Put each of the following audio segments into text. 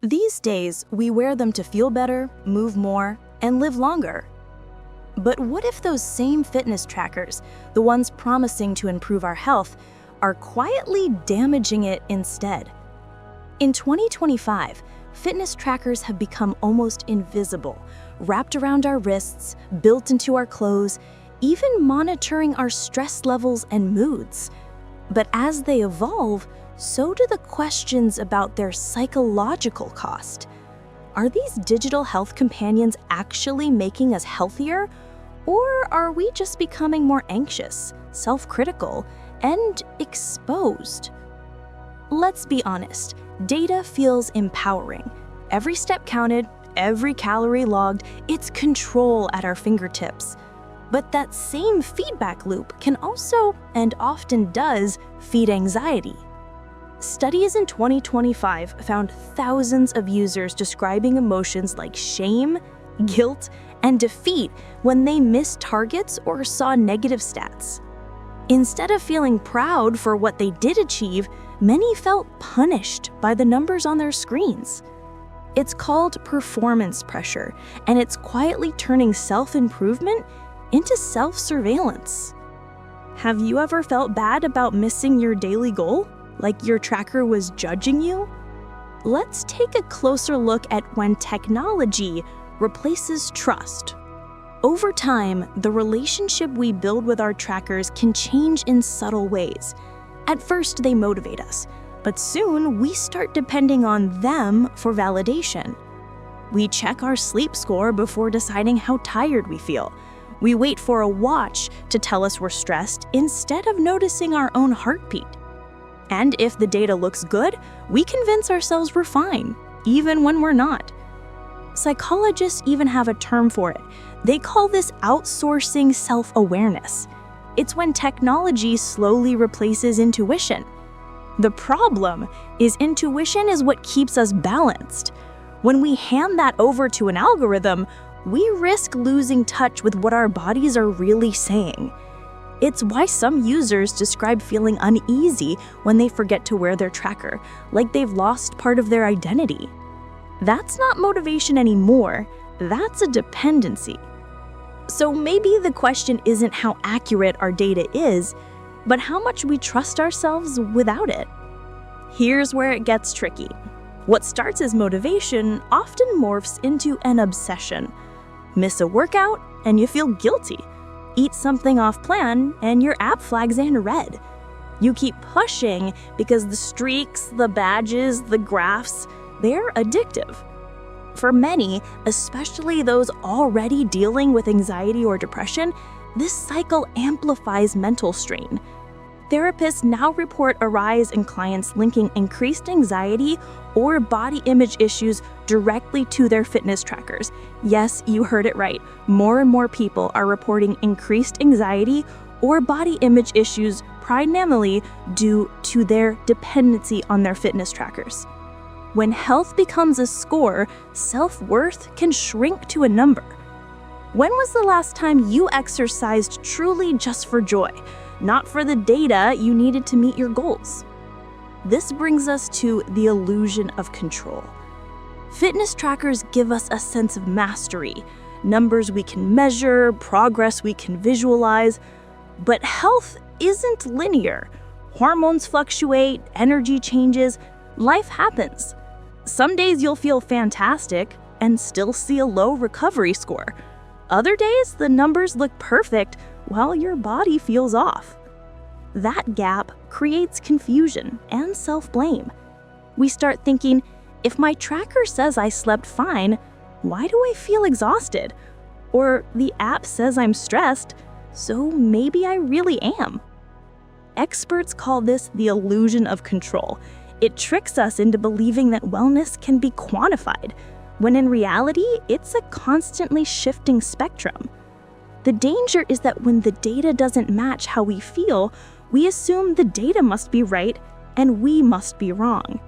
These days, we wear them to feel better, move more, and live longer. But what if those same fitness trackers, the ones promising to improve our health, are quietly damaging it instead? In 2025, fitness trackers have become almost invisible, wrapped around our wrists, built into our clothes, even monitoring our stress levels and moods. But as they evolve, so do the questions about their psychological cost. Are these digital health companions actually making us healthier? Or are we just becoming more anxious, self-critical, and exposed? Let's be honest, data feels empowering. Every step counted, every calorie logged, it's control at our fingertips. But that same feedback loop can also, and often does, feed anxiety. Studies in 2025 found thousands of users describing emotions like shame, guilt, and defeat when they missed targets or saw negative stats. Instead of feeling proud for what they did achieve, many felt punished by the numbers on their screens. It's called performance pressure, and it's quietly turning self-improvement into self-surveillance. Have you ever felt bad about missing your daily goal? Like your tracker was judging you? Let's take a closer look at when technology replaces trust. Over time, the relationship we build with our trackers can change in subtle ways. At first, they motivate us, but soon we start depending on them for validation. We check our sleep score before deciding how tired we feel. We wait for a watch to tell us we're stressed instead of noticing our own heartbeat. And if the data looks good, we convince ourselves we're fine, even when we're not. Psychologists even have a term for it. They call this outsourcing self-awareness. It's when technology slowly replaces intuition. The problem is intuition is what keeps us balanced. When we hand that over to an algorithm, we risk losing touch with what our bodies are really saying. It's why some users describe feeling uneasy when they forget to wear their tracker, like they've lost part of their identity. That's not motivation anymore, that's a dependency. So maybe the question isn't how accurate our data is, but how much we trust ourselves without it. Here's where it gets tricky. What starts as motivation often morphs into an obsession. Miss a workout and you feel guilty. Eat something off plan and your app flags in red. You keep pushing because the streaks, the badges, the graphs, they're addictive. For many, especially those already dealing with anxiety or depression, this cycle amplifies mental strain. Therapists now report a rise in clients linking increased anxiety or body image issues directly to their fitness trackers. Yes, you heard it right. More and more people are reporting increased anxiety or body image issues primarily due to their dependency on their fitness trackers. When health becomes a score, self-worth can shrink to a number. When was the last time you exercised truly just for joy, not for the data you needed to meet your goals? This brings us to the illusion of control. Fitness trackers give us a sense of mastery, numbers we can measure, progress we can visualize, but health isn't linear. Hormones fluctuate, energy changes, life happens. Some days you'll feel fantastic and still see a low recovery score. Other days, the numbers look perfect while your body feels off. That gap creates confusion and self-blame. We start thinking, if my tracker says I slept fine, why do I feel exhausted? Or the app says I'm stressed, so maybe I really am. Experts call this the illusion of control. It tricks us into believing that wellness can be quantified, when in reality, it's a constantly shifting spectrum. The danger is that when the data doesn't match how we feel, we assume the data must be right and we must be wrong.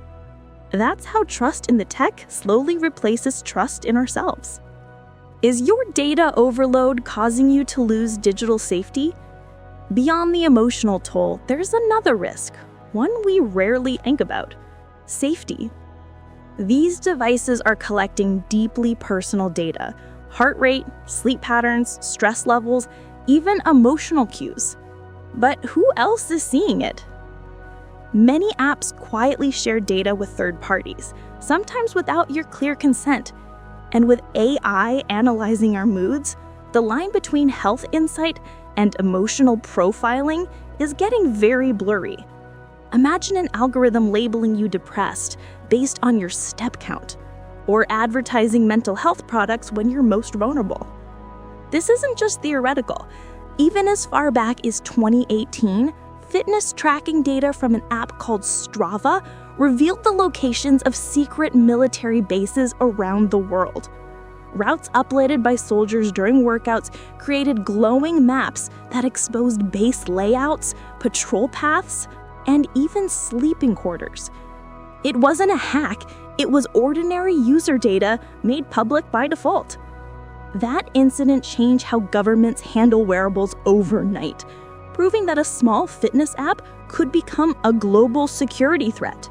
That's how trust in the tech slowly replaces trust in ourselves. Is your data overload causing you to lose digital safety? Beyond the emotional toll, there's another risk, one we rarely think about: safety. These devices are collecting deeply personal data: heart rate, sleep patterns, stress levels, even emotional cues. But who else is seeing it? Many apps quietly share data with third parties, sometimes without your clear consent. And with AI analyzing our moods, the line between health insight and emotional profiling is getting very blurry. Imagine an algorithm labeling you depressed based on your step count, or advertising mental health products when you're most vulnerable. This isn't just theoretical. Even as far back as 2018, fitness tracking data from an app called Strava revealed the locations of secret military bases around the world. Routes uploaded by soldiers during workouts created glowing maps that exposed base layouts, patrol paths, and even sleeping quarters. It wasn't a hack, it was ordinary user data made public by default. That incident changed how governments handle wearables overnight, proving that a small fitness app could become a global security threat.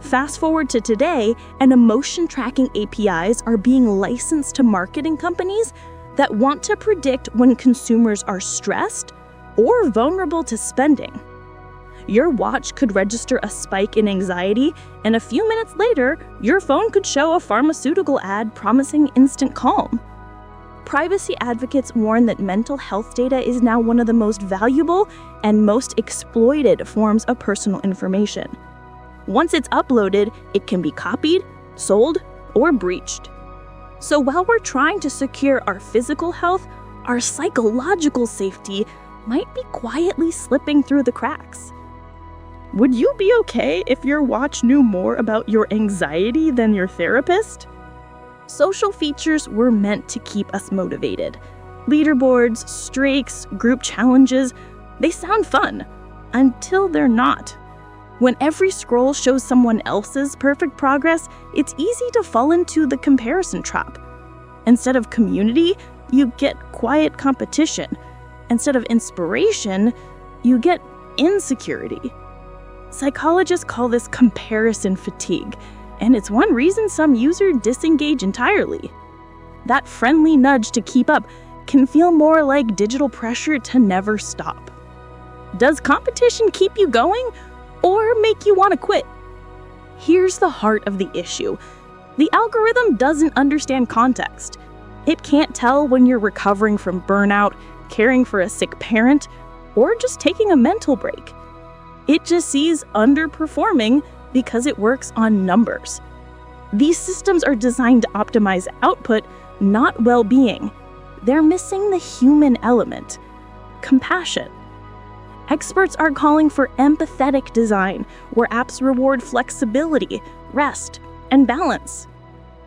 Fast forward to today, and emotion tracking APIs are being licensed to marketing companies that want to predict when consumers are stressed or vulnerable to spending. Your watch could register a spike in anxiety, and a few minutes later, your phone could show a pharmaceutical ad promising instant calm. Privacy advocates warn that mental health data is now one of the most valuable and most exploited forms of personal information. Once it's uploaded, it can be copied, sold, or breached. So while we're trying to secure our physical health, our psychological safety might be quietly slipping through the cracks. Would you be okay if your watch knew more about your anxiety than your therapist? Social features were meant to keep us motivated. Leaderboards, streaks, group challenges, they sound fun, until they're not. When every scroll shows someone else's perfect progress, it's easy to fall into the comparison trap. Instead of community, you get quiet competition. Instead of inspiration, you get insecurity. Psychologists call this comparison fatigue, and it's one reason some users disengage entirely. That friendly nudge to keep up can feel more like digital pressure to never stop. Does competition keep you going, or make you want to quit? Here's the heart of the issue. The algorithm doesn't understand context. It can't tell when you're recovering from burnout, caring for a sick parent, or just taking a mental break. It just sees underperforming because it works on numbers. These systems are designed to optimize output, not well-being. They're missing the human element: compassion. Experts are calling for empathetic design, where apps reward flexibility, rest, and balance,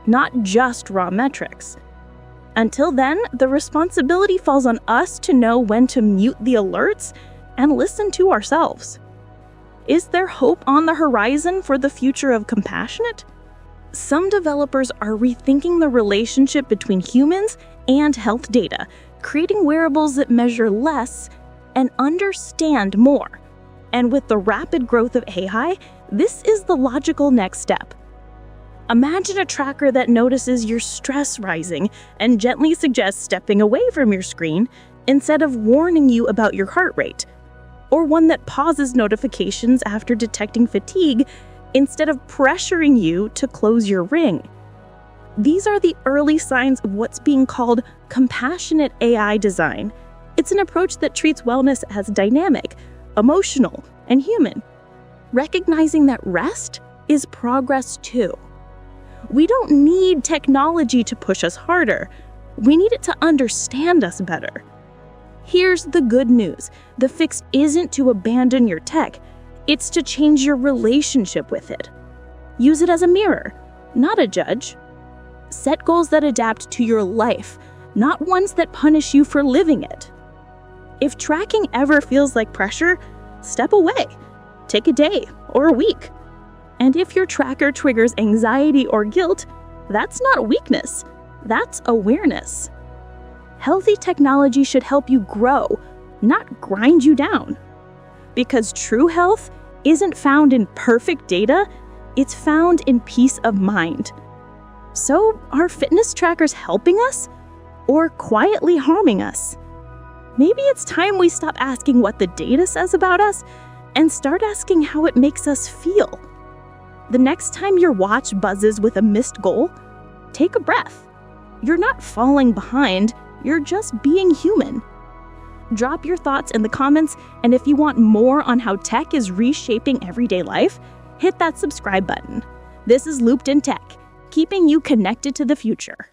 not just raw metrics. Until then, the responsibility falls on us to know when to mute the alerts and listen to ourselves. Is there hope on the horizon for the future of compassionate? Some developers are rethinking the relationship between humans and health data, creating wearables that measure less and understand more. And with the rapid growth of AI, this is the logical next step. Imagine a tracker that notices your stress rising and gently suggests stepping away from your screen instead of warning you about your heart rate, or one that pauses notifications after detecting fatigue instead of pressuring you to close your ring. These are the early signs of what's being called compassionate AI design. It's an approach that treats wellness as dynamic, emotional, and human, recognizing that rest is progress too. We don't need technology to push us harder. We need it to understand us better. Here's the good news. The fix isn't to abandon your tech. It's to change your relationship with it. Use it as a mirror, not a judge. Set goals that adapt to your life, not ones that punish you for living it. If tracking ever feels like pressure, step away. Take a day or a week. And if your tracker triggers anxiety or guilt, that's not weakness, that's awareness. Healthy technology should help you grow, not grind you down. Because true health isn't found in perfect data, It's found in peace of mind. So, are fitness trackers helping us or quietly harming us? Maybe it's time we stop asking what the data says about us and start asking how it makes us feel. The next time your watch buzzes with a missed goal, take a breath. You're not falling behind, you're just being human. Drop your thoughts in the comments, and if you want more on how tech is reshaping everyday life, hit that subscribe button. This is Looped in Tech, keeping you connected to the future.